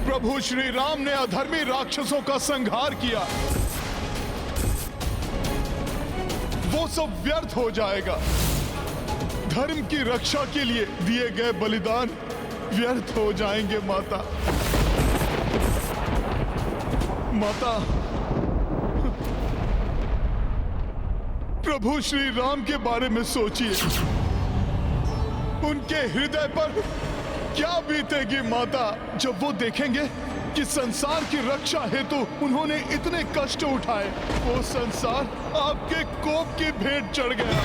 प्रभु श्री राम ने अधर्मी राक्षसों का संहार किया, वो सब व्यर्थ हो जाएगा। धर्म की रक्षा के लिए दिए गए बलिदान व्यर्थ हो जाएंगे माता। माता, प्रभु श्री राम के बारे में सोचिए, उनके हृदय पर क्या बीतेगी माता, जब वो देखेंगे कि संसार की रक्षा हेतु उन्होंने इतने कष्ट उठाए, वो संसार आपके कोप की भेंट चढ़ गया।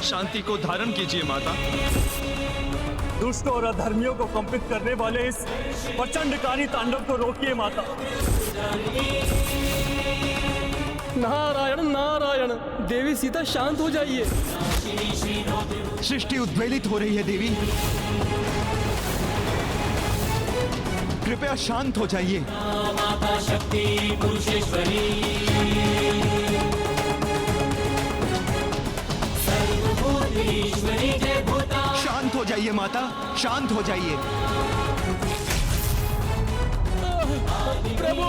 शांति को धारण कीजिए माता। दुष्ट और अधर्मियों को कंपित करने वाले इस प्रचंडकारी तांडव को रोकिए माता। नारायण नारायण, देवी सीता शांत हो जाइए। सृष्टि उद्वेलित हो रही है देवी, कृपया शांत हो जाइए। माता शक्ति पुरुषेश्वरी, सर्वभूतेश्वरी जय भूता। शांत हो जाइए माता, शांत हो जाइए। प्रभु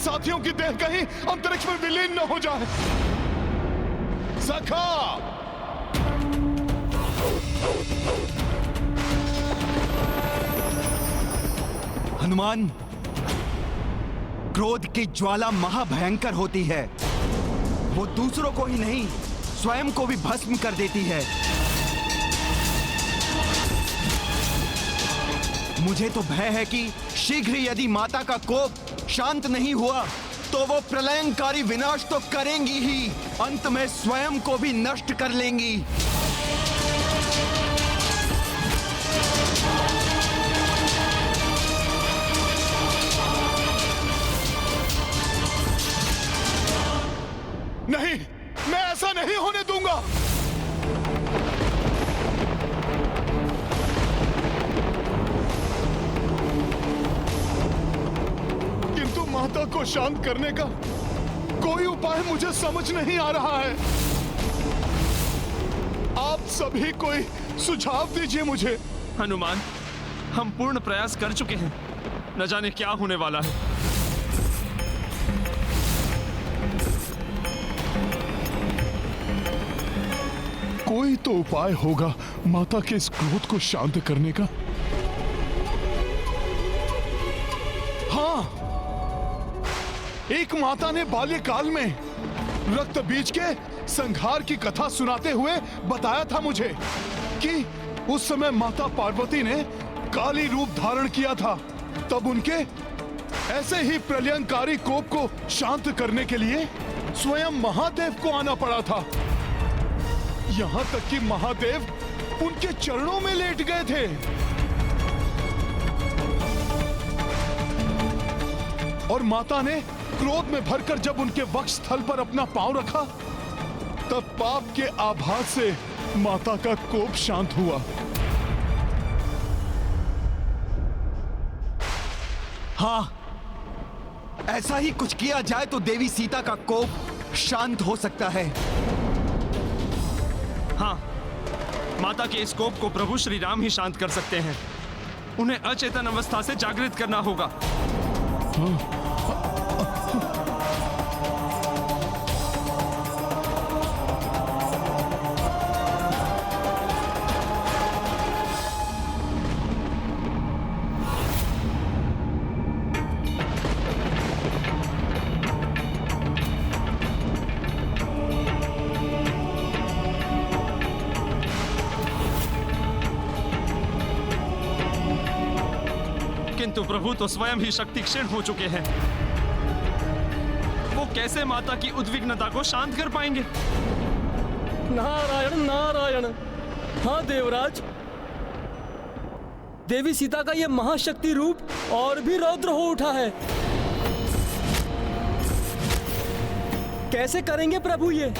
साथियों की देह कहीं अंतरिक्ष में विलीन न हो जाए। सखा, हनुमान, क्रोध की ज्वाला महाभयंकर होती है। वो दूसरों को ही नहीं, स्वयं को भी भस्म कर देती है। मुझे तो भय है कि शीघ्र यदि माता का कोप शांत नहीं हुआ तो वो प्रलयंकारी विनाश तो करेंगी ही, अंत में स्वयं को भी नष्ट कर लेंगी। नहीं, मैं ऐसा नहीं होने दूंगा। माता को शांत करने का कोई उपाय मुझे समझ नहीं आ रहा है। आप सभी कोई सुझाव दीजिए मुझे। हनुमान, हम पूर्ण प्रयास कर चुके हैं, न जाने क्या होने वाला है। कोई तो उपाय होगा माता के इस क्रोध को शांत करने का। हाँ, एक माता ने बाल्यकाल में रक्त बीज के संहार की कथा सुनाते हुए बताया था मुझे कि उस समय माता पार्वती ने काली रूप धारण किया था। तब उनके ऐसे ही प्रलयंकारी कोप को शांत करने के लिए स्वयं महादेव को आना पड़ा था। यहां तक कि महादेव उनके चरणों में लेट गए थे। और माता ने क्रोध में भरकर जब उनके वक्ष स्थल पर अपना पांव रखा, तब पाप के आभास से माता का कोप शांत हुआ। हाँ, ऐसा ही कुछ किया जाए तो देवी सीता का कोप शांत हो सकता है। हाँ, माता के इस कोप को प्रभु श्री राम ही शांत कर सकते हैं। उन्हें अचेतन अवस्था से जागृत करना होगा। हाँ। किंतु प्रभु तो स्वयं ही शक्ति क्षीण हो चुके हैं। वो कैसे माता की उद्विग्नता को शांत कर पाएंगे? नारायण नारायण। हाँ देवराज, देवी सीता का यह महाशक्ति रूप और भी रौद्र हो उठा है। कैसे करेंगे प्रभु ये?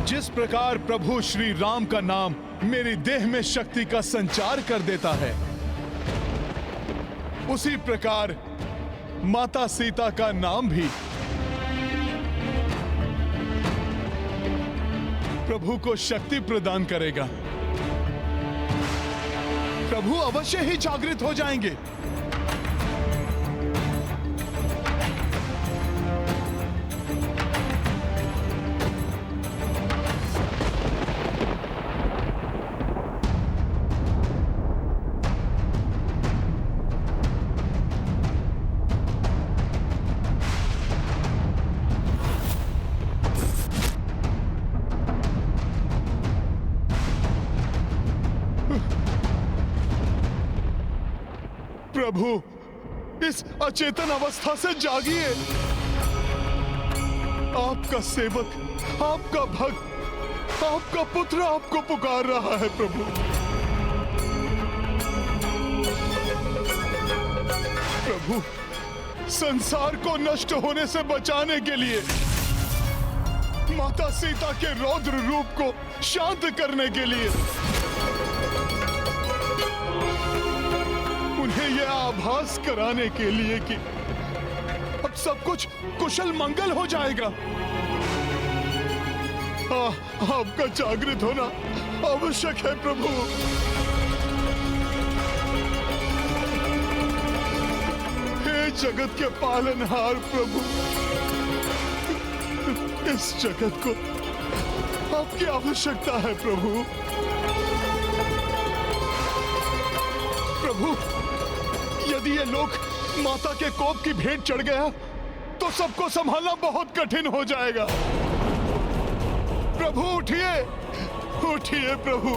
जिस प्रकार प्रभु श्री राम का नाम मेरी देह में शक्ति का संचार कर देता है, उसी प्रकार माता सीता का नाम भी प्रभु को शक्ति प्रदान करेगा। प्रभु अवश्य ही जागृत हो जाएंगे। प्रभु, इस अचेतन अवस्था से जागिए। आपका सेवक, आपका भक्त, आपका पुत्र आपको पुकार रहा है प्रभु। प्रभु, संसार को नष्ट होने से बचाने के लिए, माता सीता के रौद्र रूप को शांत करने के लिए, उन्हें यह आभास कराने के लिए कि अब सब कुछ कुशल मंगल हो जाएगा। आपका जागृत होना आवश्यक है प्रभु। हे जगत के पालनहार प्रभु, इस जगत को आपकी आवश्यकता है प्रभु। प्रभु, यदि ये लोक माता के कोप की भेंट चढ़ गया तो सबको संभालना बहुत कठिन हो जाएगा। प्रभु उठिए, उठिए प्रभु।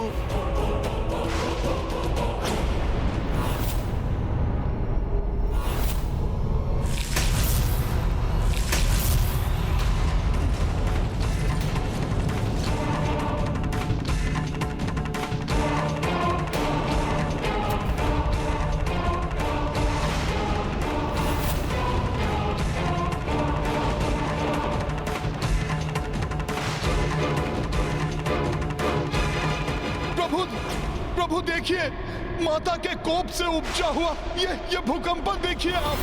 प्रभु देखिए, माता के कोप से उपजा हुआ ये भूकंप देखिए आप।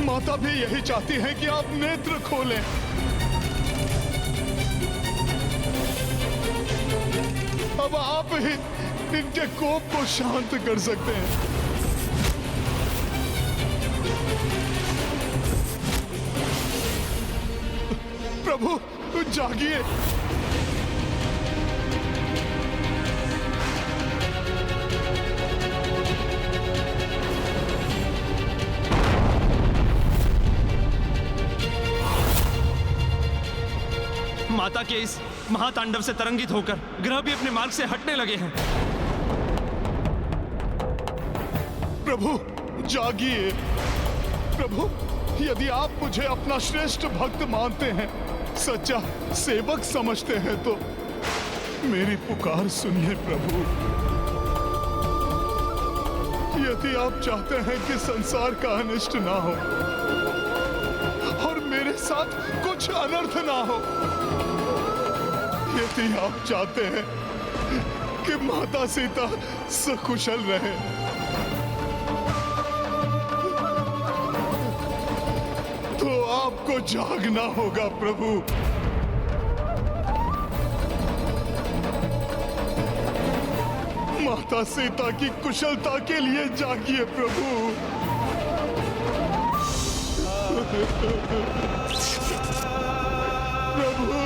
माता भी यही चाहती है कि आप नेत्र खोलें। अब आप ही इनके कोप को शांत कर सकते हैं। प्रभु जागिए। माता के इस महातांडव से तरंगित होकर ग्रह भी अपने मार्ग से हटने लगे हैं। प्रभु जागिए। प्रभु, यदि आप मुझे अपना श्रेष्ठ भक्त मानते हैं, सच्चा सेवक समझते हैं, तो मेरी पुकार सुनिए प्रभु। यदि आप चाहते हैं कि संसार का अनिष्ट ना हो और मेरे साथ कुछ अनर्थ ना हो, यदि आप चाहते हैं कि माता सीता सकुशल रहे, तो आपको जागना होगा प्रभु। माता सीता की कुशलता के लिए जागिए प्रभु। प्रभु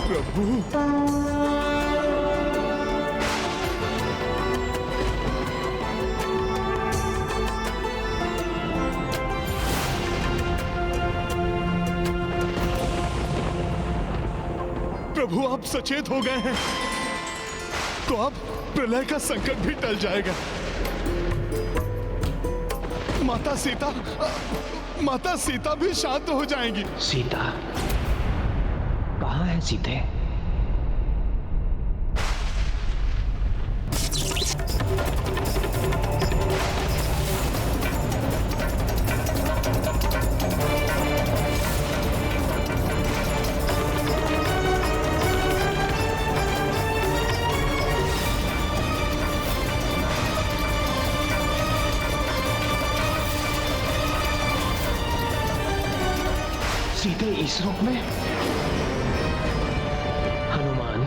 प्रभु। प्रभु आप सचेत हो गए हैं तो अब प्रलय का संकट भी टल जाएगा। माता सीता भी शांत हो जाएंगी। सीता कहाँ है सीते? सीधे इस रूप में? हनुमान,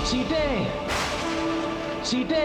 सीते, सीते।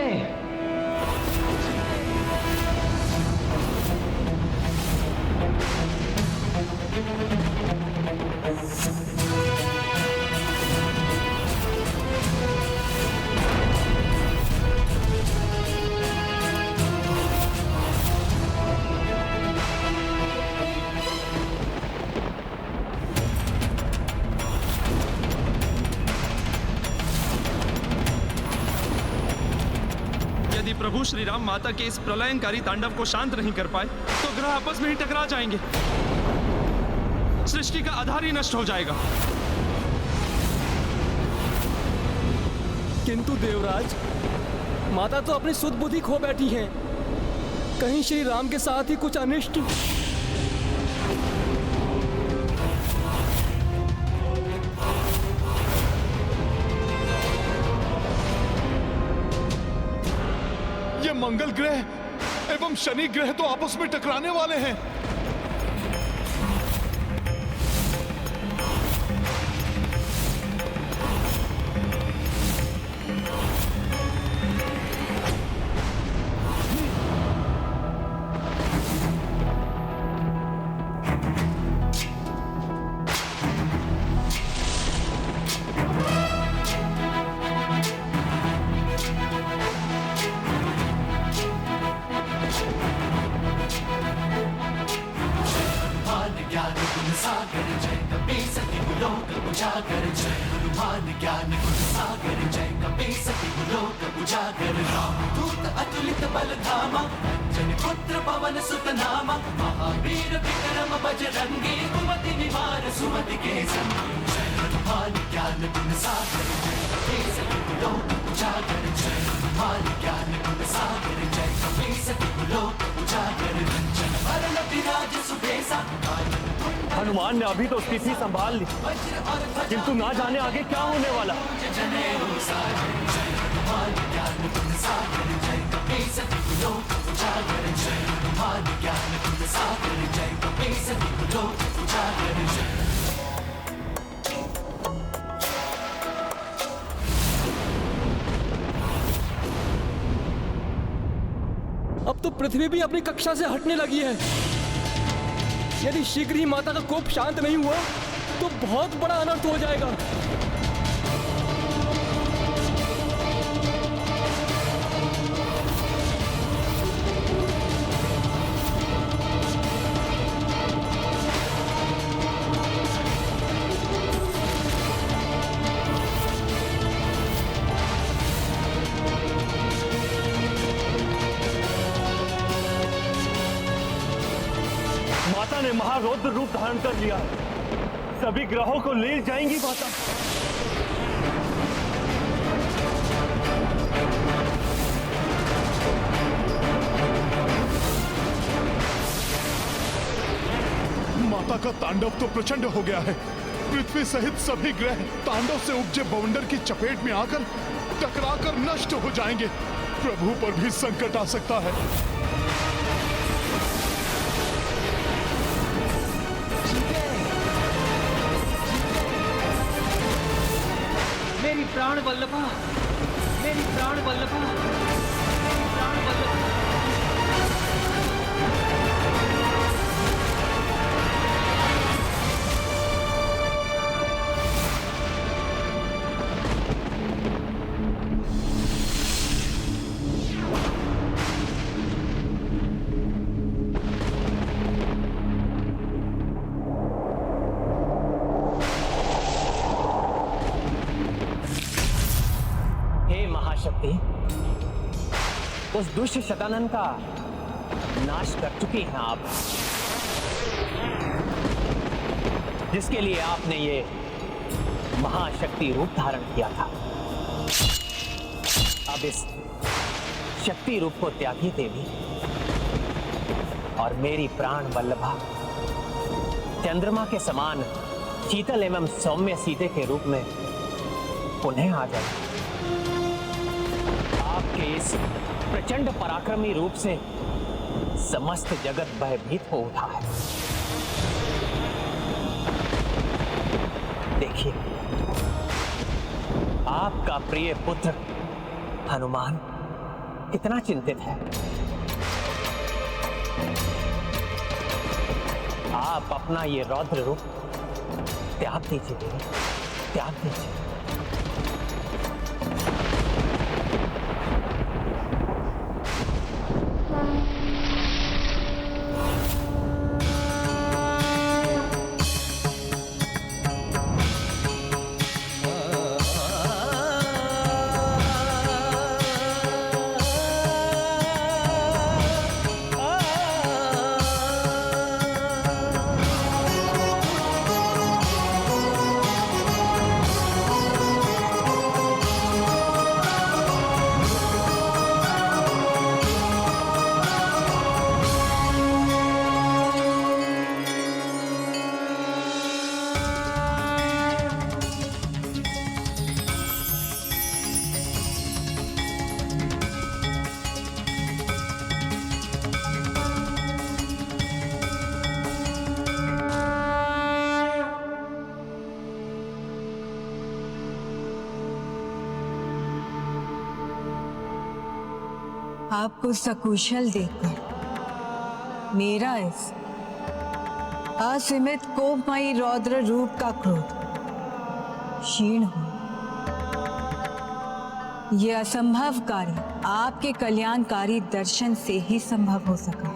यदि प्रभु श्री राम माता के इस प्रलयंकारी तांडव को शांत नहीं कर पाए तो ग्रह आपस में ही टकरा जाएंगे, सृष्टि का आधार ही नष्ट हो जाएगा। किंतु देवराज, माता तो अपनी सुध बुद्धि खो बैठी हैं। कहीं श्री राम के साथ ही कुछ अनिष्ट। ये मंगल ग्रह एवं शनि ग्रह तो आपस में टकराने वाले हैं। हनुमान ने अभी तो स्थिति संभाल ली, किंतु ना जाने आगे क्या होने वाला। अब तो पृथ्वी भी अपनी कक्षा से हटने लगी है। यदि शीघ्र ही माता का कोप शांत नहीं हुआ तो बहुत बड़ा अनर्थ हो जाएगा। माता ने महारौद्र रूप धारण कर लिया, सभी ग्रहों को ले जाएंगी माता। माता का तांडव तो प्रचंड हो गया है। पृथ्वी सहित सभी ग्रह तांडव से उपजे बवंडर की चपेट में आकर टकराकर नष्ट हो जाएंगे। प्रभु पर भी संकट आ सकता है। प्राण वल्लभा, मेरी प्राण वल्लभा, मेरी प्राण वल्लभा। हे महाशक्ति, उस दुष्ट शतानन का नाश कर चुकी हैं आप, जिसके लिए आपने ये महाशक्ति रूप धारण किया था। अब इस शक्ति रूप को त्यागी देवी और मेरी प्राण वल्लभा चंद्रमा के समान शीतल एवं सौम्य सीते के रूप में पुनः आ जाए। आपके इस प्रचंड पराक्रमी रूप से समस्त जगत भयभीत हो उठा है। देखिए, आपका प्रिय पुत्र हनुमान कितना चिंतित है। आप अपना ये रौद्र रूप त्याग दीजिए देवी, त्याग दीजिए। आपको सकुशल देखकर मेरा इस असीमित कोपमयी रौद्र रूप का क्रोध क्षीण हो। यह असंभव कार्य आपके कल्याणकारी दर्शन से ही संभव हो सका।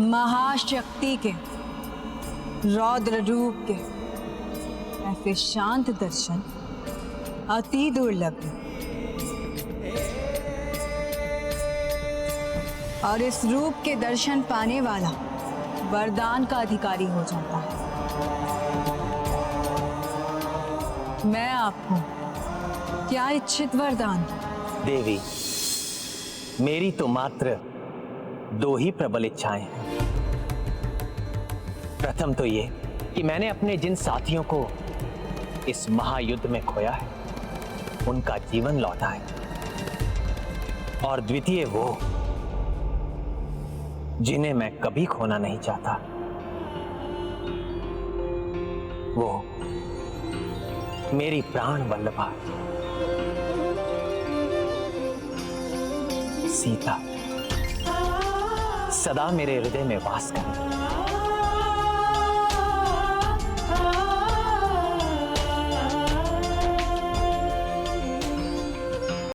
महाशक्ति के रौद्र रूप के ऐसे शांत दर्शन अति दुर्लभ है। और इस रूप के दर्शन पाने वाला वरदान का अधिकारी हो जाता है। मैं आपको क्या इच्छित वरदान? देवी, मेरी तो मात्र दो ही प्रबल इच्छाएं हैं। प्रथम तो ये कि मैंने अपने जिन साथियों को इस महायुद्ध में खोया है उनका जीवन लौटा है, और द्वितीय वो जिन्हें मैं कभी खोना नहीं चाहता, वो मेरी प्राण वल्लभा सीता सदा मेरे हृदय में वास करे।